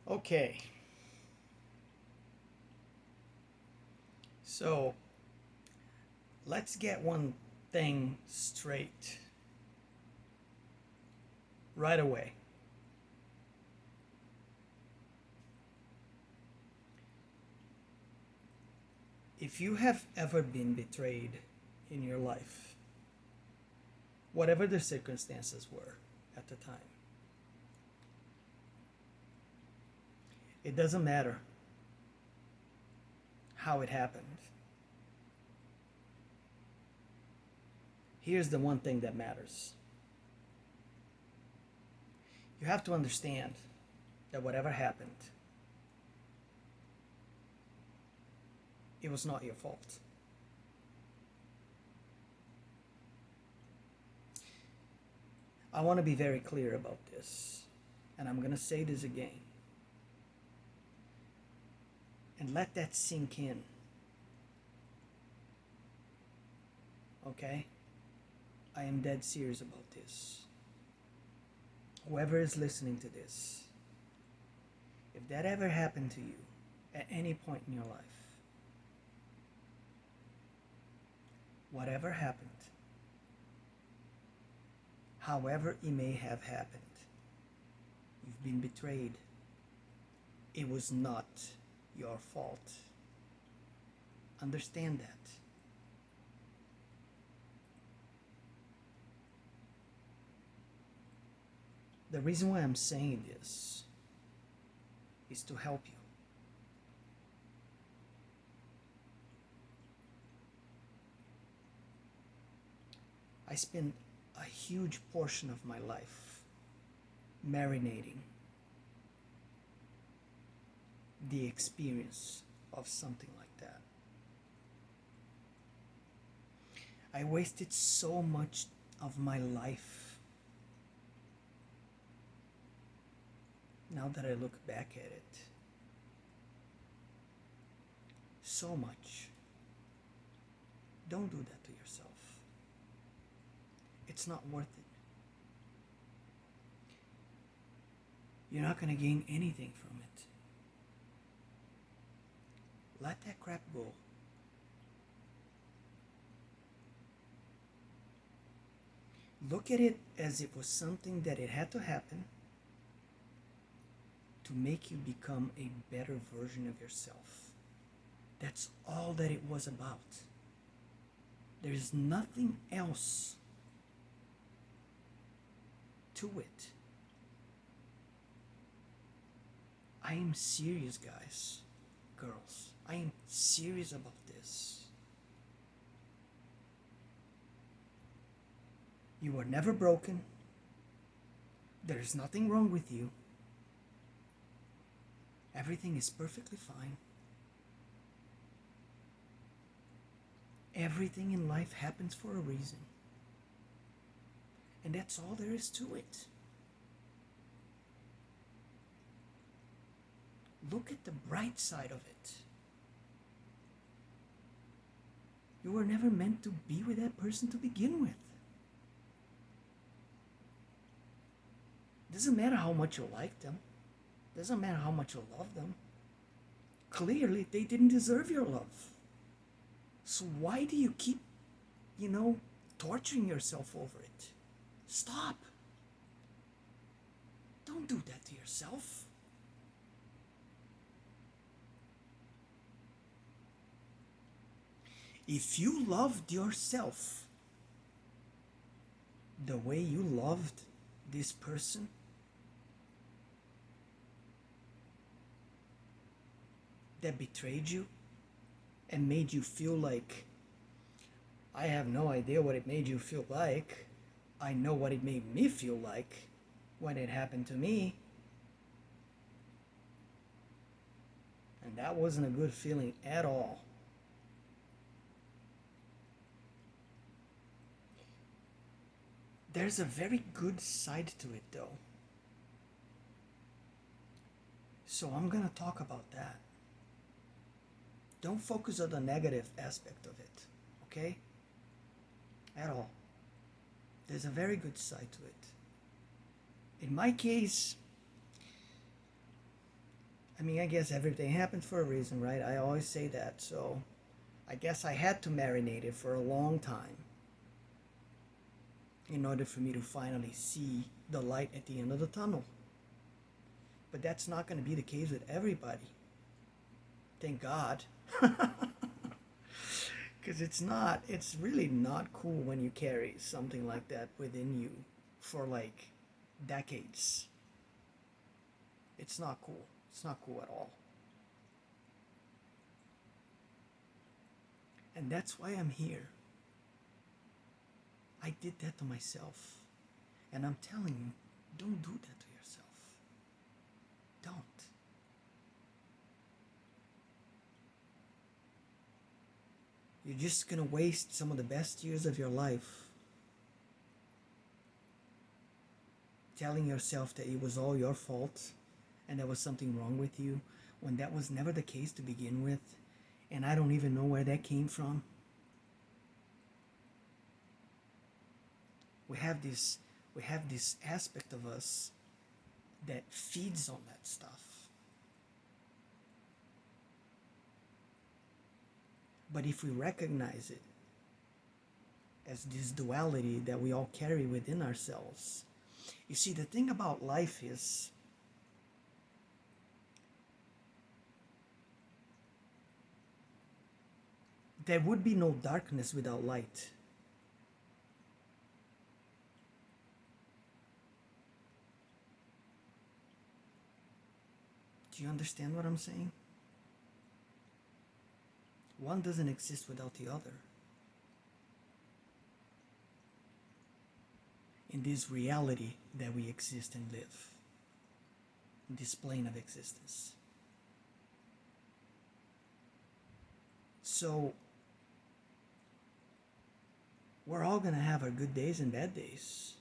Okay, so let's get one thing straight right away. If you have ever been betrayed in your life, whatever the circumstances were at the time, it doesn't matter how it happened. Here's the one thing that matters. You have to understand that whatever happened, it was not your fault. I want to be very clear about this, and I'm going to say this again. And let that sink in. Okay? I am dead serious about this. Whoever is listening to this, if that ever happened to you at any point in your life, whatever happened, however it may have happened, you've been betrayed. It was not your fault. Understand that. The reason why I'm saying this is to help you. I spent a huge portion of my life marinating the experience of something like that. I wasted so much of my life. Now that I look back at it, so much. Don't do that to yourself. It's not worth it. You're not going to gain anything from it. Let that crap go. Look at it as it was something that it had to happen to make you become a better version of yourself. That's all that it was about. There's nothing else to it. I am serious, guys, girls. I am serious about this. You were never broken. There's nothing wrong with you. Everything is perfectly fine. Everything in life happens for a reason. And that's all there is to it. Look at the bright side of it. You were never meant to be with that person to begin with. Doesn't matter how much you like them. Doesn't matter how much you love them. Clearly, they didn't deserve your love. So why do you keep, torturing yourself over it? Stop. Don't do that to yourself. If you loved yourself the way you loved this person, that betrayed you and made you feel like, I have no idea what it made you feel like. I know what it made me feel like when it happened to me. And that wasn't a good feeling at all. There's a very good side to it, though. So I'm gonna talk about that. Don't focus on the negative aspect of it, okay? At all. There's a very good side to it. In my case, I mean, I guess everything happens for a reason, right? I always say that. So I guess I had to marinate it for a long time in order for me to finally see the light at the end of the tunnel. But that's not going to be the case with everybody. Thank God. Because it's really not cool when you carry something like that within you for like decades. It's not cool. It's not cool at all. And that's why I'm here. I did that to myself. And I'm telling you, don't do that to yourself. Don't. You're just gonna waste some of the best years of your life telling yourself that it was all your fault and there was something wrong with you when that was never the case to begin with. And I don't even know where that came from. We have this aspect of us that feeds on that stuff. But if we recognize it as this duality that we all carry within ourselves, you see, the thing about life is there would be no darkness without light. Do you understand what I'm saying? One doesn't exist without the other. In this reality that we exist and live, in this plane of existence. So, we're all gonna have our good days and bad days.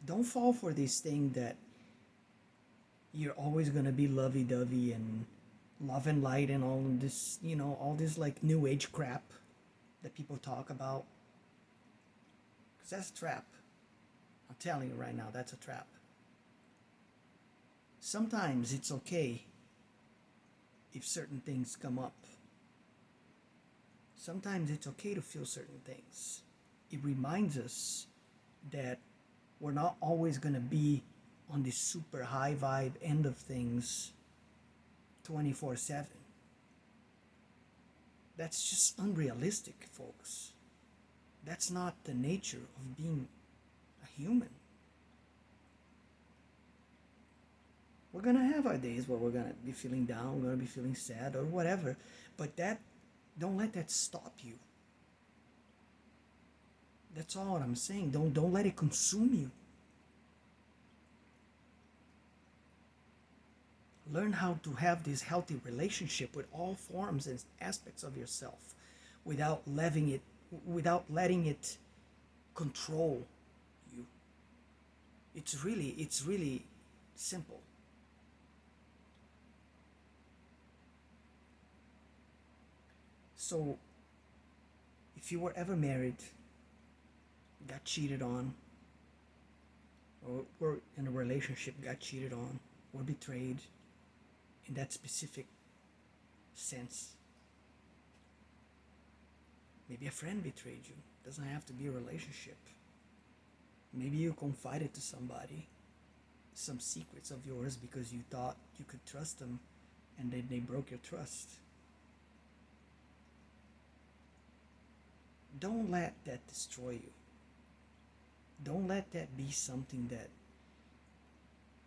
Don't fall for this thing that you're always gonna be lovey-dovey and love and light and all this, all this like new age crap that people talk about. Because that's a trap. I'm telling you right now, that's a trap. Sometimes it's okay if certain things come up. Sometimes it's okay to feel certain things. It reminds us that we're not always going to be on this super high vibe end of things 24/7. That's just unrealistic, folks. That's not the nature of being a human. We're going to have our days where we're going to be feeling down, we're going to be feeling sad or whatever, but don't let that stop you. That's all I'm saying. Don't let it consume you. Learn how to have this healthy relationship with all forms and aspects of yourself without letting it control you. It's really simple. So if you were ever married, got cheated on, or were in a relationship, got cheated on, or betrayed in that specific sense. Maybe a friend betrayed you. Doesn't have to be a relationship. Maybe you confided to somebody some secrets of yours because you thought you could trust them and then they broke your trust. Don't let that destroy you. Don't let that be something that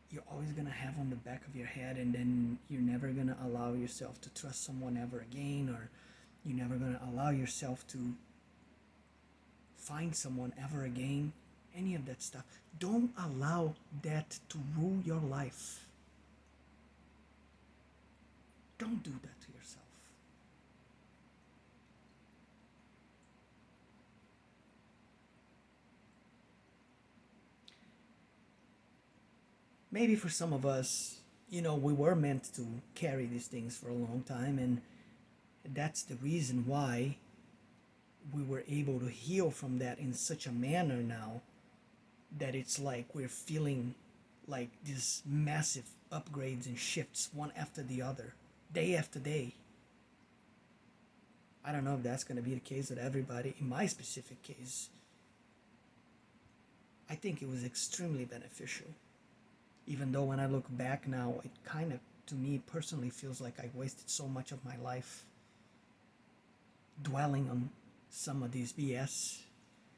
you're always going to have on the back of your head, and then you're never going to allow yourself to trust someone ever again, or you're never going to allow yourself to find someone ever again. Any of that stuff. Don't allow that to rule your life. Don't do that to yourself. Maybe for some of us, we were meant to carry these things for a long time, and that's the reason why we were able to heal from that in such a manner now that it's like we're feeling like these massive upgrades and shifts one after the other, day after day. I don't know if that's going to be the case with everybody. In my specific case, I think it was extremely beneficial. Even though when I look back now, it kind of, to me personally, feels like I wasted so much of my life dwelling on some of these BS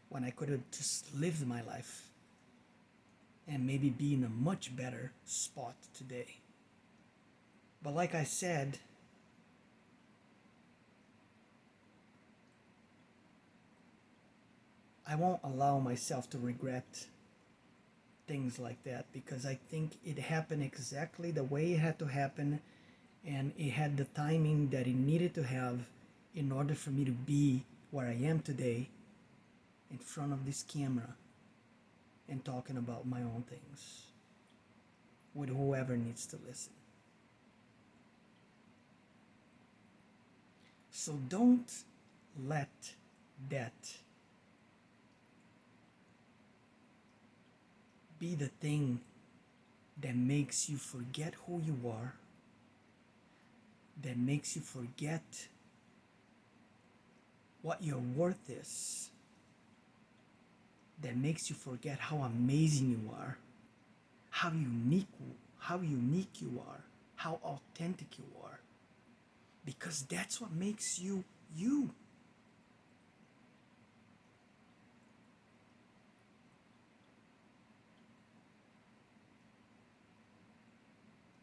when I could have just lived my life and maybe be in a much better spot today. But like I said, I won't allow myself to regret things like that, because I think it happened exactly the way it had to happen, and it had the timing that it needed to have in order for me to be where I am today in front of this camera and talking about my own things with whoever needs to listen. So don't let that be the thing that makes you forget who you are, that makes you forget what your worth is, that makes you forget how amazing you are, how unique you are, how authentic you are. Because that's what makes you you.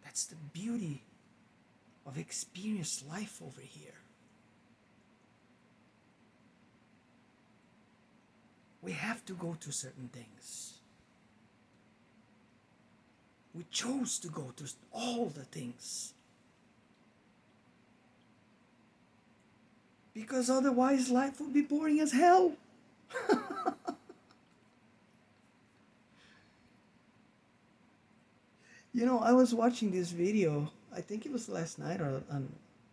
That's the beauty of experienced life over here. We have to go to certain things. We chose to go to all the things. Because otherwise life would be boring as hell. You know, I was watching this video, I think it was last night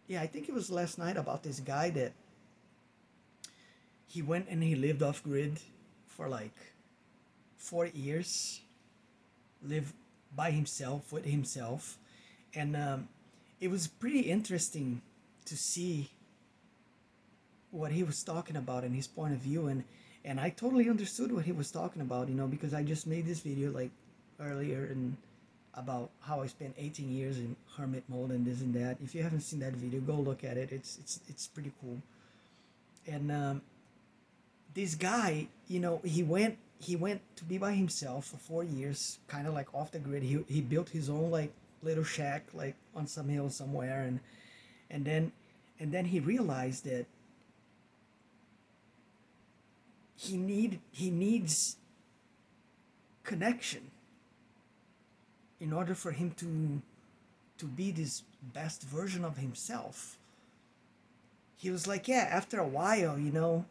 yeah, I think it was last night, about this guy that he went and he lived off grid for like 4 years, lived by himself, with himself. And it was pretty interesting to see what he was talking about and his point of view. And I totally understood what he was talking about, you know, because I just made this video like earlier and about how I spent 18 years in hermit mode and this and that. If you haven't seen that video, go look at it. It's pretty cool. And this guy, you know, he went to be by himself for 4 years, kind of like off the grid. He built his own like little shack like on some hill somewhere, and then he realized that he needs connection in order for him to be this best version of himself. He was like, yeah, after a while, you know,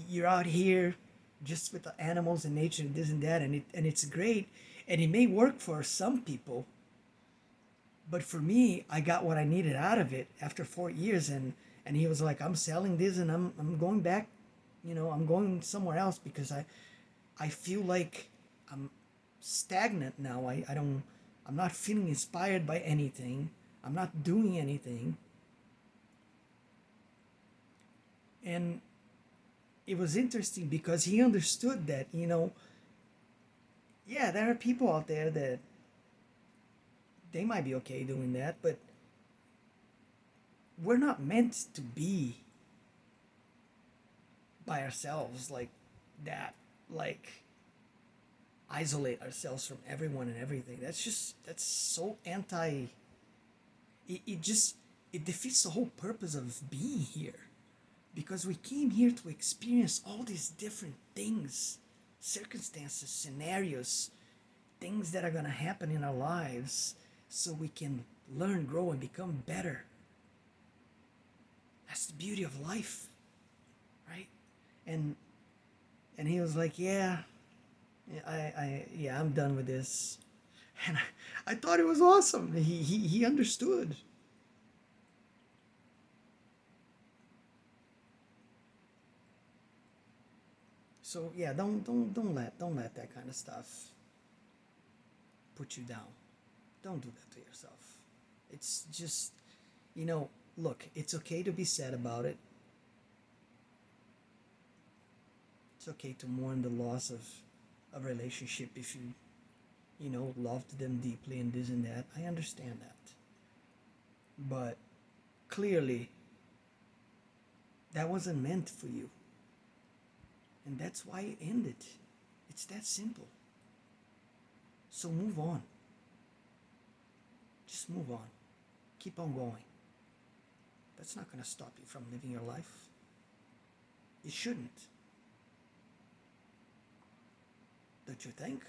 you're out here just with the animals and nature and this and that, and it's great, and it may work for some people, but for me, I got what I needed out of it after 4 years. And he was like, I'm selling this and I'm going back, you know, I'm going somewhere else because I feel like I'm stagnant now. I'm not feeling inspired by anything. I'm not doing anything. And it was interesting because he understood that, you know, yeah, there are people out there that they might be okay doing that, but we're not meant to be by ourselves like that, like isolate ourselves from everyone and everything. That's so anti. It defeats the whole purpose of being here, because we came here to experience all these different things, circumstances, scenarios, things that are going to happen in our lives so we can learn, grow, and become better. That's the beauty of life, right? And he was like, yeah, I'm done with this. And I thought it was awesome. He understood. So yeah, don't let that kind of stuff put you down. Don't do that to yourself. It's just, you know, look, it's okay to be sad about it. It's okay to mourn the loss of a relationship if you loved them deeply and this and that. I understand that. But clearly, that wasn't meant for you. And that's why it ended. It's that simple. So move on. Just move on. Keep on going. That's not going to stop you from living your life. It shouldn't. Don't you think?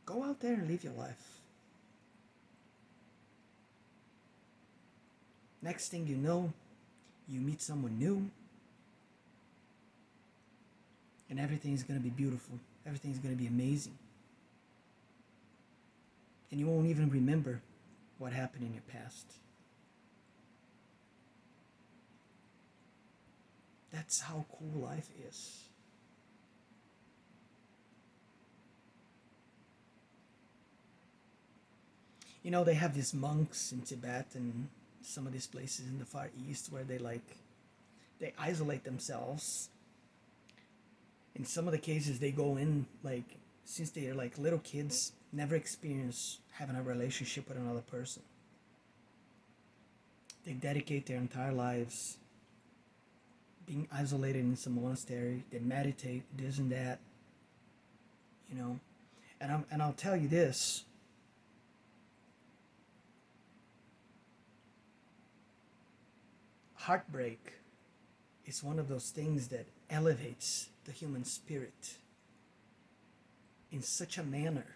Go out there and live your life. Next thing you know, you meet someone new, and everything's going to be beautiful. Everything's going to be amazing. And you won't even remember what happened in your past. That's how cool life is. You know, they have these monks in Tibet and some of these places in the Far East where they isolate themselves. In some of the cases they go in since they are like little kids, never experience having a relationship with another person. They dedicate their entire lives being isolated in some monastery. They meditate, this and that, you know. And I'll tell you this. Heartbreak is one of those things that elevates the human spirit in such a manner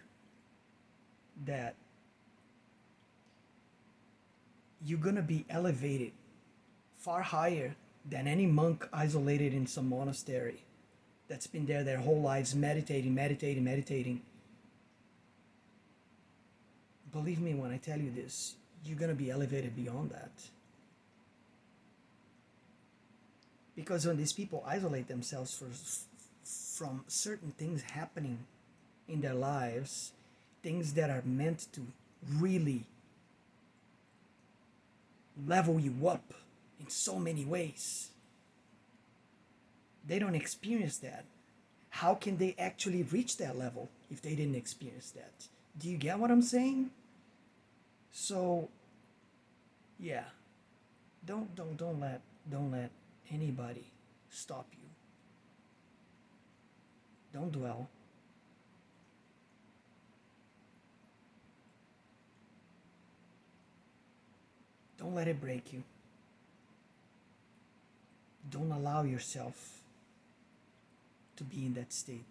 that you're gonna be elevated far higher than any monk isolated in some monastery that's been there their whole lives meditating. Believe me when I tell you this, you're gonna be elevated beyond that. Because when these people isolate themselves from certain things happening in their lives, things that are meant to really level you up in so many ways, they don't experience that. How can they actually reach that level if they didn't experience that? Do you get what I'm saying? So, yeah, don't let anybody stop you. Don't dwell. Don't let it break you. Don't allow yourself to be in that state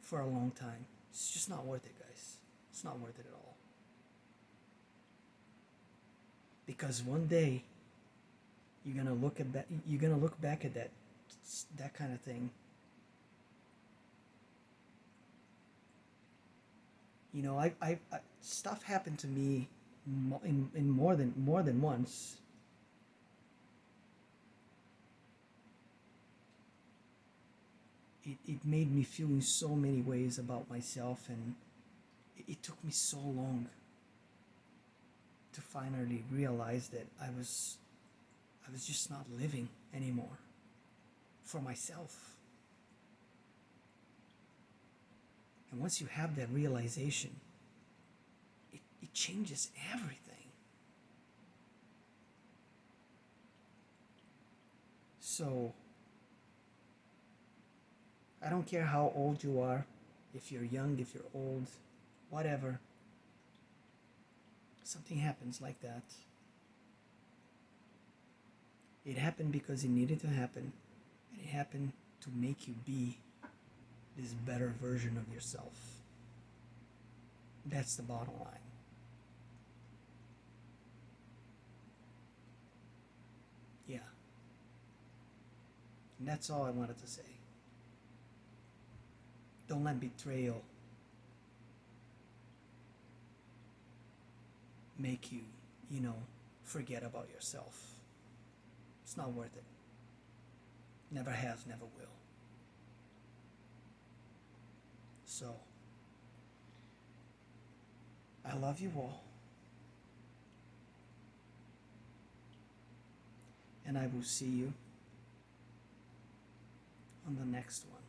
for a long time. It's just not worth it, guys. It's not worth it at all. Because one day you're gonna look back at that kind of thing. You know, I stuff happened to me in more than once. It made me feel in so many ways about myself, and it took me so long to finally realize that I was just not living anymore for myself. And once you have that realization, it changes everything. So, I don't care how old you are, if you're young, if you're old, whatever. Something happens like that. It happened because it needed to happen, and it happened to make you be this better version of yourself. That's the bottom line. Yeah. And that's all I wanted to say. Don't let betrayal make you, forget about yourself. It's not worth it. Never has, never will. So, I love you all, and I will see you on the next one.